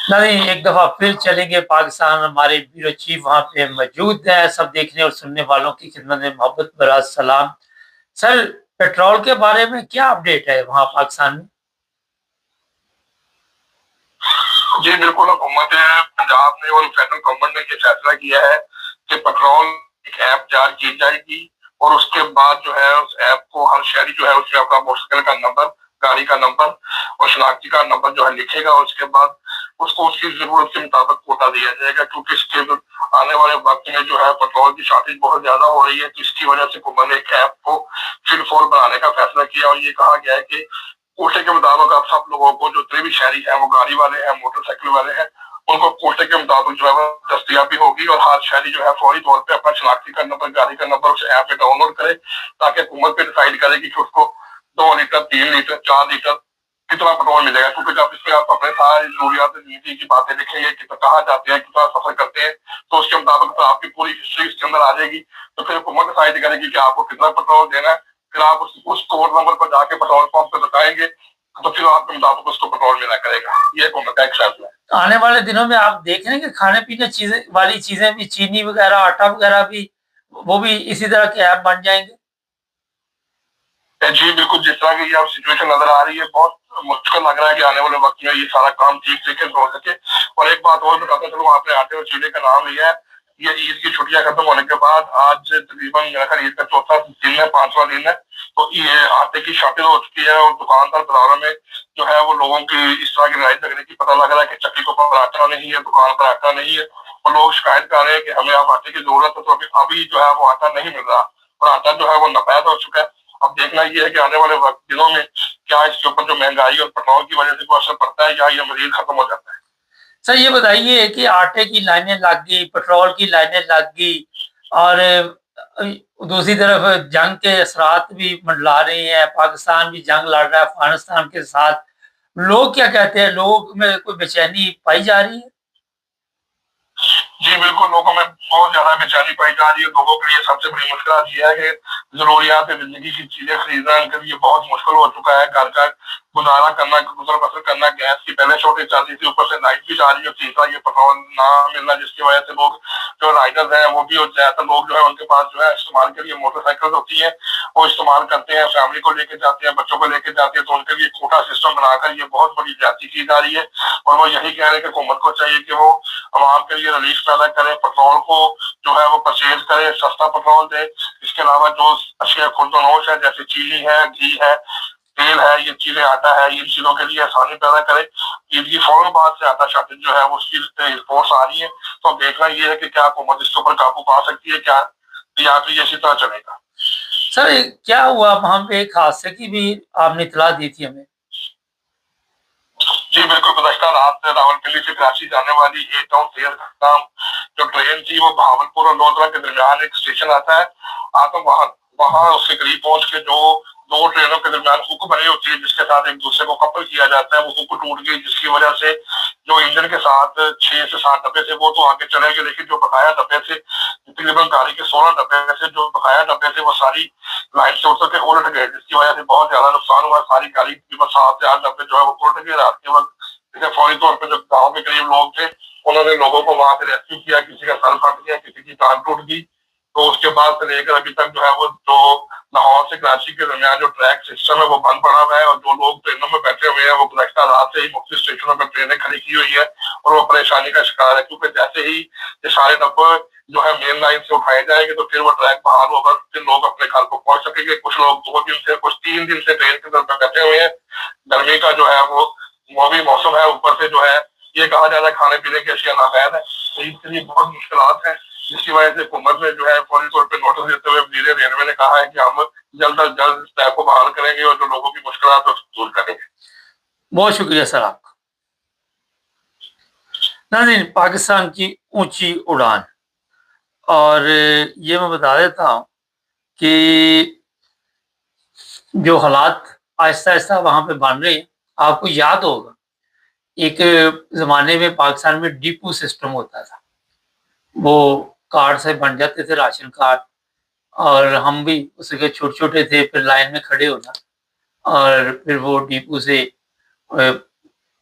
نہیں ایک دفعہ پھر چلیں گے پاکستان، ہمارے بیورو چیف وہاں پہ موجود ہیں، سب دیکھنے اور سننے والوں کی خدمت میں محبت برا سلام۔ سر پیٹرول کے بارے میں کیا اپڈیٹ ہے وہاں پاکستان میں؟ جی بالکل، حکومت پنجاب نے اور فیڈرل گورنمنٹ نے یہ فیصلہ کیا ہے کہ پیٹرول ایک ایپ جاری کی جائے گی، اور اس کے بعد جو ہے اس ایپ کو ہر شہری جو ہے اس میں اپنا موٹر سائیکل کا نمبر، گاڑی کا نمبر اور شناختی کا نمبر جو ہے لکھے گا، اور اس کے بعد اس کو اس کی ضرورت کے مطابق کوٹا دیا جائے گا، کیونکہ اس کے آنے والے وقت میں جو ہے پیٹرول کی شارٹیج بہت زیادہ ہو رہی ہے، تو اس کی وجہ سے حکومت نے ایک ایپ کو فل فور بنانے کا فیصلہ کیا، اور یہ کہا گیا ہے کہ کوٹے کے مطابق آپ سب لوگوں کو، جو جتنے بھی شہری ہیں، وہ گاڑی والے ہیں، موٹر سائیکل والے ہیں، ان کو کوٹے کے مطابق جو ہے وہ دستیابی ہوگی، اور ہر شہری جو ہے فوری طور پہ اپنا شناختی کا نمبر، گاڑی کا نمبر اس ایپ پہ ڈاؤن لوڈ کرے، تاکہ حکومت پہ ڈیسائیڈ کرے کہ اس کو 2 لیٹر، 3 لیٹر، 4 لیٹر کتنا پیٹرول ملے گا، کیونکہ جب اس میں آپ اپنے ساری ضروریات زندگی کی باتیں لکھیں گے کہ کہاں جاتے ہیں، کتنا سفر کرتے ہیں، تو اس کے مطابق آپ کی پوری ہسٹری اس کے اندر آ جائے گی، تو پھر حکومت ڈیسائیڈ کرے گی کہ آپ کو کتنا پیٹرول دینا ہے، پھر آپ اس کوڈ نمبر پر جا کے پیٹرول پمپ پہ بتائیں گے، تو پھر آپ کے مطابق اس کو پیٹرول ملا کرے گا۔ یہ حکومت کا ایک فیصلہ ہے۔ آنے والے دنوں میں آپ دیکھ رہے ہیں کہ کھانے پینے چیزیں والی چیزیں بھی، چینی وغیرہ، آٹا وغیرہ بھی، وہ بھی اسی طرح کے ایپ بن جائیں گے؟ جی بالکل، جس طرح کی اب سچویشن نظر آ رہی ہے، بہت مشکل لگ رہا ہے کہ آنے والے وقت میں یہ سارا کام ٹھیک طریقے سے ہو سکے۔ اور ایک بات اور بتاتا چلوں، آپ نے آٹے اور چیلے کا نام لیا ہے، یہ عید کی چھٹیاں ختم ہونے کے بعد آج تقریباً میرا خیال عید کا چوتھا دن ہے، 5واں دن ہے، تو یہ آٹے کی شارٹیج ہو چکی ہے، اور دکاندار بازاروں میں جو ہے وہ لوگوں کی اس طرح کی لڑائی جھگڑے کی پتہ لگ رہا ہے کہ چکی کو آٹا نہیں ہے، دکان پر آٹا نہیں ہے، اور لوگ شکایت کر رہے ہیں کہ ہمیں اب آٹے کی ضرورت ہے، تو ابھی جو ہے وہ آٹا نہیں مل رہا، اور آٹا جو ہے وہ ناپید ہو چکا ہے۔ اب دیکھنا یہ ہے کہ آنے والے دنوں میں کیا اس کے اوپر جو مہنگائی اور پیٹرول کی وجہ سے کوئی اثر پڑتا ہے، یا یہ مزید ختم ہو جاتا ہے۔ سر یہ بتائیے کہ آٹے کی لائنیں لگ گئی، پیٹرول کی لائنیں لگ گئی، اور دوسری طرف جنگ کے اثرات بھی منڈلا رہے ہیں، پاکستان بھی جنگ لڑ رہا ہے افغانستان کے ساتھ، لوگ کیا کہتے ہیں؟ لوگ میں کوئی بے چینی پائی جا رہی ہے؟ جی بالکل، لوگوں میں بہت زیادہ بے چینی پائی جا رہی ہے۔ لوگوں کے لیے سب سے بڑی مشکلات یہ ہے کہ ضروریات زندگی کی چیزیں خریدنا ان کے لیے بہت مشکل ہو چکا ہے۔ گھر کا گزارا کرنا، گزر بسر کرنا، گیس کی پہلے شارٹیج چل رہی تھی، اوپر سے لائٹ بھی جا رہی ہے، تیسرا یہ پیٹرول نہ ملنا، جس کی وجہ سے لوگ جو رائڈرز ہیں وہ بھی، زیادہ تر لوگ جو ہے ان کے پاس جو ہے استعمال کے لیے موٹر سائیکل ہوتی ہیں، وہ استعمال کرتے ہیں، فیملی کو لے کے جاتے ہیں، بچوں کو لے کے جاتے ہیں، تو ان کے لیے کوٹا سسٹم بنا کر یہ بہت بڑی زیادتی کی جا رہی ہے، اور وہ یہی کہہ رہے ہیں کہ حکومت کو چاہیے کہ وہ عوام کے لیے ریلیف پیدا کرے، پیٹرول کو جو ہے وہ پرچیز کرے، سستا پیٹرول دے۔ اس کے علاوہ جو اشیاء خوردونوش ہے، جیسے چینی ہے، گھی ہے، تیل ہے، یہ چیزیں، آٹا ہے، ان چیزوں کے لیے آسانی پیدا کرے۔ عید کی فوراً بعد سے آٹا شارٹیج جو ہے وہ اس کی رپورٹس آ رہی ہیں، تو اب دیکھنا یہ ہے کہ کیا حکومت اس کے اوپر قابو پا سکتی ہے، کیا یا پھر یہ اسی طرح چلے گا۔ سر کیا ہوا وہاں پہ؟ ایک حادثے کی بھی آپ نے اطلاع دی تھی ہمیں۔ جی بالکل، گزشتہ رات راولپنڈی سے کراچی جانے والی ایک ٹاؤن فیئر جو ٹرین تھی، وہ بہاولپور اور لودھرا کے درمیان ایک اسٹیشن آتا ہے، وہاں اس کے قریب پہنچ کے جو 2 ٹرینوں کے درمیان ہک بنی ہوتی ہے، جس کے ساتھ ایک دوسرے کو کپل کیا جاتا ہے، وہ ہک ٹوٹ گئی، جس کی وجہ سے جو انجن کے ساتھ 6 سے 7 ڈبے تھے وہ تو آگے چلے گئے، لیکن جو بقایا ڈبے تھے، تقریباً گاڑی کے 16 ڈبے سے جو بقایا ڈبے تھے، وہ ساری لائن سے اتر کے الٹ گئے، جس کی وجہ سے بہت زیادہ نقصان ہوا۔ ساری گاڑی تقریباً 7 سے 8 ڈبے جو ہے وہ الٹ گئے۔ رات کے وقت فوری طور پہ جو گاؤں کے قریب لوگ تھے، انہوں نے لوگوں کو وہاں سے ریسکیو کیا، کسی کا سر پھٹ گیا، کسی کی ٹانگ ٹوٹ گئی، تو اس کے بعد سے لے کر ابھی تک جو ہے وہ جو لاہور سے کراچی کے درمیان جو ٹریک سسٹم ہے وہ بند پڑا ہوا ہے، اور جو لوگ ٹرینوں میں بیٹھے ہوئے ہیں وہ گزشتہ رات سے ہی مختلف اسٹیشنوں پر ٹرینیں کھڑی کی ہوئی ہے، اور وہ پریشانی کا شکار ہے، کیونکہ جیسے ہی یہ سارے ڈبے جو ہے مین لائن سے اٹھائے جائیں گے تو پھر وہ ٹریک بحال ہوگا، پھر لوگ اپنے گھر کو پہنچ سکیں گے۔ کچھ لوگ 2 دن سے، کچھ 3 دن سے ٹرین کے اندر بیٹھے ہوئے ہیں۔ گرمی کا جو ہے وہ بھی موسم ہے، اوپر سے جو ہے یہ کہا جاتا ہے کھانے پینے کی اشیاء ناپید ہے، تو اس کے لیے بہت مشکلات ہیں، جس کی وجہ سے حکومت نے جو ہے فوری طور پہ نوٹس دیتے ہوئے وزیر ریلوے نے کہا ہے کہ ہم جلد از جلد اس ٹریک کو بحال کریں گے، اور جو لوگوں کی مشکلات ہے اس کو دور کریں گے۔ بہت شکریہ سر آپ کا۔ ناظرین، پاکستان کی اونچی اڑان، اور یہ میں بتا دیتا ہوں کہ جو حالات آہستہ آہستہ وہاں پہ بن رہے ہیں، آپ کو یاد ہوگا ایک زمانے میں پاکستان میں ڈپو سسٹم ہوتا تھا، وہ کارڈ سے بن جاتے تھے، راشن کارڈ، اور ہم بھی اس کے چھوٹے چھوٹے تھے، پھر لائن میں کھڑے ہونا، اور پھر وہ ڈپو سے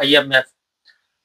IMF,